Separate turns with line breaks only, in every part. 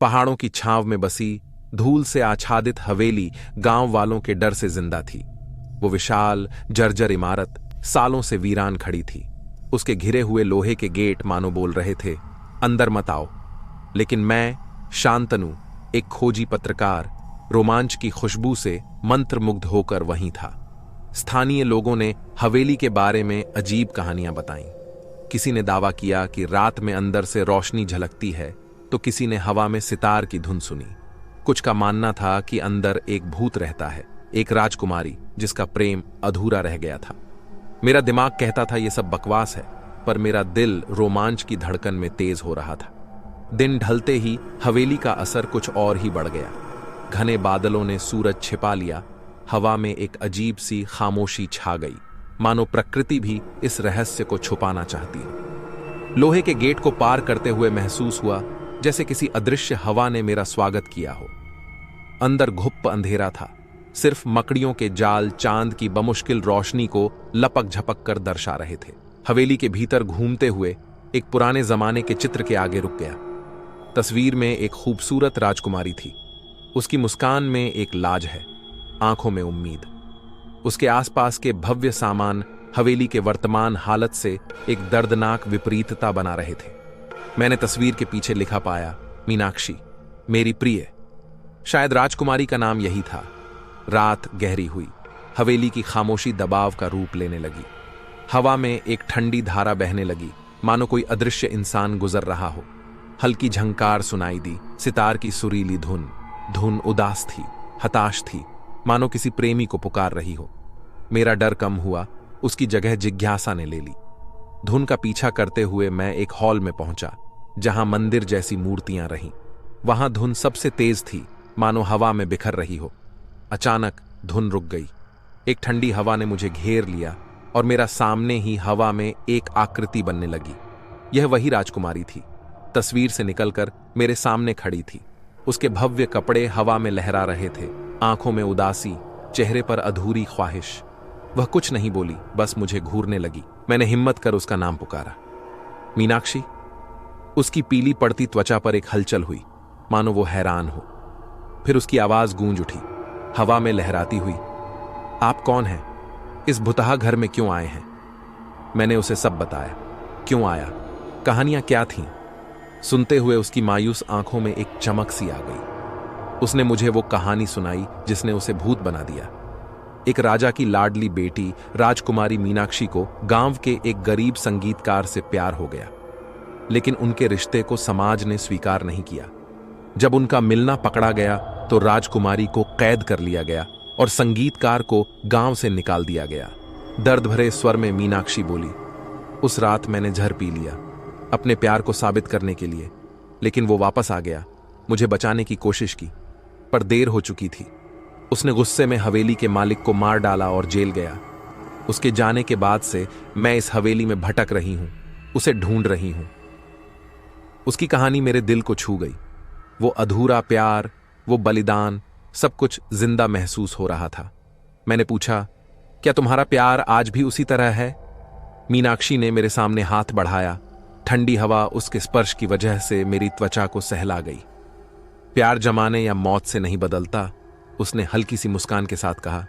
पहाड़ों की छांव में बसी धूल से आच्छादित हवेली गांव वालों के डर से जिंदा थी। वो विशाल जर्जर इमारत सालों से वीरान खड़ी थी। उसके घिरे हुए लोहे के गेट मानो बोल रहे थे, अंदर मत आओ। लेकिन मैं, शांतनु, एक खोजी पत्रकार, रोमांच की खुशबू से मंत्रमुग्ध होकर वहीं था। स्थानीय लोगों ने हवेली के बारे में अजीब कहानियां बताईं। किसी ने दावा किया कि रात में अंदर से रोशनी झलकती है, तो किसी ने हवा में सितार की धुन सुनी। कुछ का मानना था कि अंदर एक भूत रहता है, एक राजकुमारी जिसका प्रेम अधूरा रह गया था। मेरा दिमाग कहता था ये सब बकवास है, पर मेरा दिल रोमांच की धड़कन में तेज हो रहा था। दिन ढलते ही हवेली का असर कुछ और ही बढ़ गया। घने बादलों ने सूरज छिपा लिया। हवा में एक अजीब सी खामोशी छा गई, मानो प्रकृति भी इस रहस्य को छुपाना चाहती है। लोहे के गेट को पार करते हुए महसूस हुआ जैसे किसी अदृश्य हवा ने मेरा स्वागत किया हो। अंदर घुप्प अंधेरा था। सिर्फ मकड़ियों के जाल चांद की बमुश्किल रोशनी को लपक झपक कर दर्शा रहे थे। हवेली के भीतर घूमते हुए एक पुराने जमाने के चित्र के आगे रुक गया। तस्वीर में एक खूबसूरत राजकुमारी थी। उसकी मुस्कान में एक लाज है, आंखों में उम्मीद। उसके आसपास के भव्य सामान हवेली के वर्तमान हालत से एक दर्दनाक विपरीतता बना रहे थे। मैंने तस्वीर के पीछे लिखा पाया, मीनाक्षी, मेरी प्रिय। शायद राजकुमारी का नाम यही था। रात गहरी हुई। हवेली की खामोशी दबाव का रूप लेने लगी। हवा में एक ठंडी धारा बहने लगी, मानो कोई अदृश्य इंसान गुजर रहा हो। हल्की झंकार सुनाई दी, सितार की सुरीली धुन। धुन उदास थी, हताश थी, मानो किसी प्रेमी को पुकार रही हो। मेरा डर कम हुआ, उसकी जगह जिज्ञासा ने ले ली। धुन का पीछा करते हुए मैं एक हॉल में पहुंचा, जहां मंदिर जैसी मूर्तियां रहीं। वहां धुन सबसे तेज थी, मानो हवा में बिखर रही हो। अचानक धुन रुक गई। एक ठंडी हवा ने मुझे घेर लिया और मेरा सामने ही हवा में एक आकृति बनने लगी। यह वही राजकुमारी थी। तस्वीर से निकलकर मेरे सामने खड़ी थी। उसके भव्य कपड़े हवा में लहरा रहे थे, आंखों में उदासी, चेहरे पर अधूरी ख्वाहिश। वह कुछ नहीं बोली, बस मुझे घूरने लगी। मैंने हिम्मत कर उसका नाम पुकारा, मीनाक्षी। उसकी पीली पड़ती त्वचा पर एक हलचल हुई, मानो वो हैरान हो। फिर उसकी आवाज गूंज उठी, हवा में लहराती हुई, आप कौन हैं? इस भुतहा घर में क्यों आए हैं? मैंने उसे सब बताया, क्यों आया, कहानियां क्या थीं। सुनते हुए उसकी मायूस आंखों में एक चमक सी आ गई। उसने मुझे वो कहानी सुनाई जिसने उसे भूत बना दिया। एक राजा की लाडली बेटी राजकुमारी मीनाक्षी को गांव के एक गरीब संगीतकार से प्यार हो गया, लेकिन उनके रिश्ते को समाज ने स्वीकार नहीं किया। जब उनका मिलना पकड़ा गया तो राजकुमारी को कैद कर लिया गया और संगीतकार को गांव से निकाल दिया गया। दर्द भरे स्वर में मीनाक्षी बोली, उस रात मैंने जहर पी लिया अपने प्यार को साबित करने के लिए, लेकिन वो वापस आ गया। मुझे बचाने की कोशिश की, पर देर हो चुकी थी। उसने गुस्से में हवेली के मालिक को मार डाला और जेल गया। उसके जाने के बाद से मैं इस हवेली में भटक रही हूं, उसे ढूंढ रही हूं। उसकी कहानी मेरे दिल को छू गई। वो अधूरा प्यार, वो बलिदान, सब कुछ जिंदा महसूस हो रहा था। मैंने पूछा, क्या तुम्हारा प्यार आज भी उसी तरह है? मीनाक्षी ने मेरे सामने हाथ बढ़ाया। ठंडी हवा उसके स्पर्श की वजह से मेरी त्वचा को सहला गई। प्यार जमाने या मौत से नहीं बदलता, उसने हल्की सी मुस्कान के साथ कहा,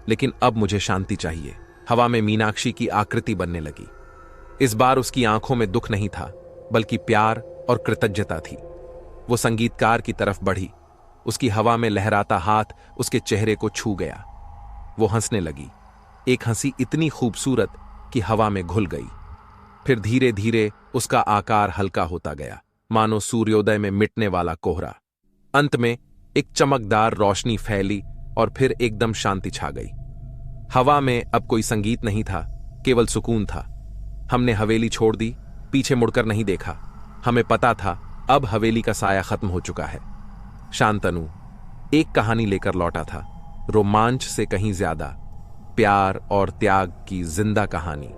लेकिन अब मुझे शांति चाहिए। हवा में मीनाक्षी की आकृति बनने लगी। इस बार उसकी आंखों में दुख नहीं था, बल्कि प्यार और कृतज्ञता थी। वो संगीतकार की तरफ बढ़ी। उसकी हवा में लहराता हाथ उसके चेहरे को छू गया। वो हंसने लगी, एक हंसी इतनी खूबसूरत कि हवा में घुल गई। फिर धीरे धीरे उसका आकार हल्का होता गया, मानो सूर्योदय में मिटने वाला कोहरा। अंत में एक चमकदार रोशनी फैली और फिर एकदम शांति छा गई। हवा में अब कोई संगीत नहीं था, केवल सुकून था। हमने हवेली छोड़ दी, पीछे मुड़कर नहीं देखा। हमें पता था अब हवेली का साया खत्म हो चुका है। शांतनु एक कहानी लेकर लौटा था, रोमांच से कहीं ज्यादा, प्यार और त्याग की जिंदा कहानी।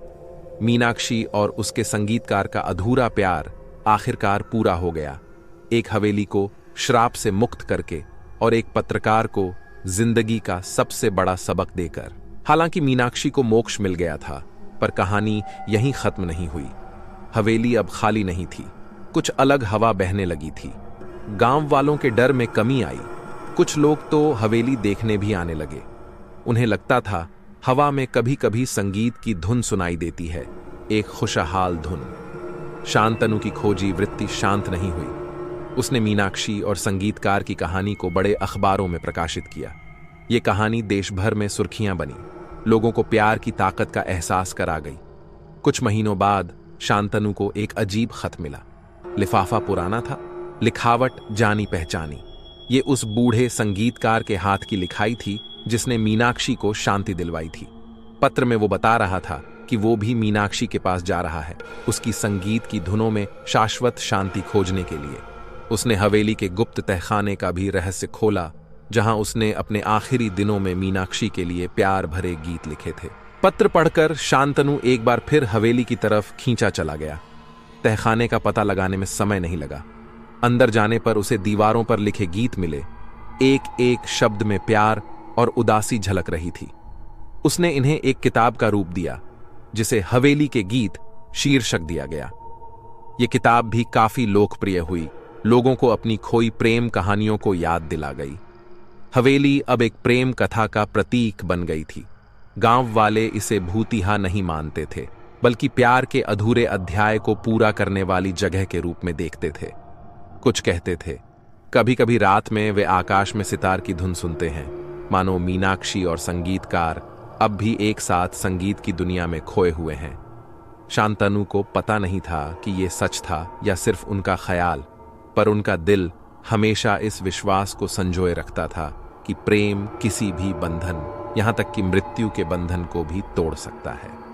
मीनाक्षी और उसके संगीतकार का अधूरा प्यार आखिरकार पूरा हो गया, एक हवेली को श्राप से मुक्त करके और एक पत्रकार को जिंदगी का सबसे बड़ा सबक देकर। हालांकि मीनाक्षी को मोक्ष मिल गया था, पर कहानी यहीं खत्म नहीं हुई। हवेली अब खाली नहीं थी, कुछ अलग हवा बहने लगी थी। गांव वालों के डर में कमी आई। कुछ लोग तो हवेली देखने भी आने लगे। उन्हें लगता था हवा में कभी कभी संगीत की धुन सुनाई देती है, एक खुशहाल धुन। शांतनु की खोजी वृत्ति शांत नहीं हुई। उसने मीनाक्षी और संगीतकार की कहानी को बड़े अखबारों में प्रकाशित किया। ये कहानी देश भर में सुर्खियां बनी, लोगों को प्यार की ताकत का एहसास करा गई। कुछ महीनों बाद शांतनु को एक अजीब खत मिला। लिफाफा पुराना था, लिखावट जानी पहचानी। ये उस बूढ़े संगीतकार के हाथ की लिखाई थी जिसने मीनाक्षी को शांति दिलवाई थी। पत्र में वो बता रहा था कि वो भी मीनाक्षी के पास जा रहा है, उसकी संगीत की धुनों में शाश्वत शांति खोजने के लिए। उसने हवेली के गुप्त तहखाने का भी रहस्य खोला, जहां उसने अपने आखिरी दिनों में मीनाक्षी के लिए प्यार भरे गीत लिखे थे। पत्र पढ़कर शांतनु एक बार फिर हवेली की तरफ खींचा चला गया। तहखाने का पता लगाने में समय नहीं लगा। अंदर जाने पर उसे दीवारों पर लिखे गीत मिले। एक एक शब्द में प्यार और उदासी झलक रही थी। उसने इन्हें एक किताब का रूप दिया, जिसे हवेली के गीत शीर्षक दिया गया। यह किताब भी काफी लोकप्रिय हुई, लोगों को अपनी खोई प्रेम कहानियों को याद दिला गई। हवेली अब एक प्रेम कथा का प्रतीक बन गई थी। गांव वाले इसे भूतिहा नहीं मानते थे, बल्कि प्यार के अधूरे अध्याय को पूरा करने वाली जगह के रूप में देखते थे। कुछ कहते थे कभी कभी रात में वे आकाश में सितार की धुन सुनते हैं, मानो मीनाक्षी और संगीतकार अब भी एक साथ संगीत की दुनिया में खोए हुए हैं। शांतनु को पता नहीं था कि ये सच था या सिर्फ उनका ख्याल, पर उनका दिल हमेशा इस विश्वास को संजोए रखता था कि प्रेम किसी भी बंधन, यहां तक कि मृत्यु के बंधन को भी तोड़ सकता है।